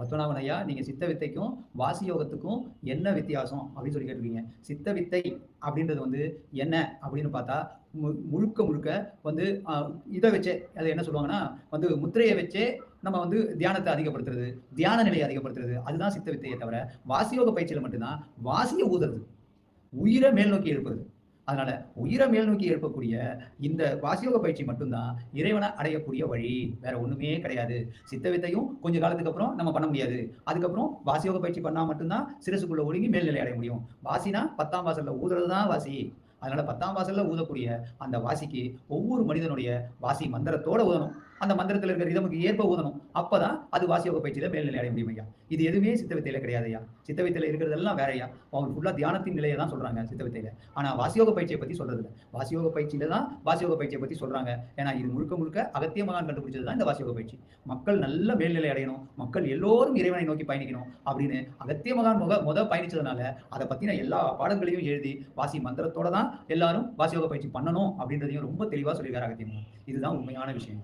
பத்மநாபன் ஐயா, நீங்க சித்த வித்தைக்கும் வாசி யோகத்துக்கும் என்ன வித்தியாசம் அப்படின்னு சொல்லி கேட்டிருக்கீங்க. சித்த வித்தை அப்படின்றது வந்து என்ன அப்படின்னு பார்த்தா, முழுக்க முழுக்க வந்து இதை வச்சே அது என்ன சொல்லுவாங்கன்னா வந்து முத்திரையை வச்சே நம்ம வந்து தியானத்தை அதிகப்படுத்துறது, தியான நிலையை அதிகப்படுத்துறது, அதுதான் சித்த வித்தையை தவிர வாசியோக பயிற்சியில மட்டும்தான் வாசியை ஊதுறது, உயிரை மேல் நோக்கி எழுப்புறது. அதனால உயிரை மேல் நோக்கி எழுப்பக்கூடிய இந்த வாசியோக பயிற்சி மட்டும்தான் இறைவனை அடையக்கூடிய வழி, வேற ஒண்ணுமே கிடையாது. சித்த வித்தையும் கொஞ்ச காலத்துக்கு அப்புறம் நம்ம பண்ண முடியாது. அதுக்கப்புறம் வாசியோக பயிற்சி பண்ணா மட்டும்தான் சிரசுக்குள்ள ஒடுங்கி மேல்நிலை அடைய முடியும். வாசினா 10ஆம் வாசல்ல ஊதுறது தான் வாசி. அதனால 10ஆம் வாசல்ல ஊதக்கூடிய அந்த வாசிக்கு ஒவ்வொரு மனிதனுடைய வாசி மந்திரத்தோட ஊதணும். அந்த மந்திரத்தில் இருக்கிற ரிதமுக்கு ஏற்ப ஊதணும். அப்பதான் அது வாசியோக பயிற்சியில மேல்நிலை அடைய முடியும் ஐயா. இது எதுவுமே சித்த வித்தையில கிடையாது ஐயா. சித்த வித்தையில இருக்கிறதெல்லாம் வேற ஐயா. அவங்க ஃபுல்லா தியானத்தின் நிலையை தான் சொல்றாங்க சித்த வித்தையில. ஆனா வாசியோக பயிற்சியை பத்தி சொல்றது இல்லை. வாசியோக பயிற்சியில தான் வாசியோக பயிற்சியை பத்தி சொல்றாங்க. ஏன்னா இது முழுக்க முழுக்க அகத்திய மகான் கண்டுபிடிச்சது தான் இந்த வாசியோக பயிற்சி. மக்கள் நல்ல மேல்நிலை அடையணும், மக்கள் எல்லோரும் இறைவனை நோக்கி பயணிக்கணும் அப்படின்னு அகத்திய மகான் முத பயணிச்சதுனால அதை பத்தின எல்லா பாடங்களையும் எழுதி வாசி மந்திரத்தோட தான் எல்லாரும் வாசியோக பயிற்சி பண்ணணும் அப்படின்றதையும் ரொம்ப தெளிவா சொல்லியிருக்காரு அகத்திய மகான். இதுதான் உண்மையான விஷயம்.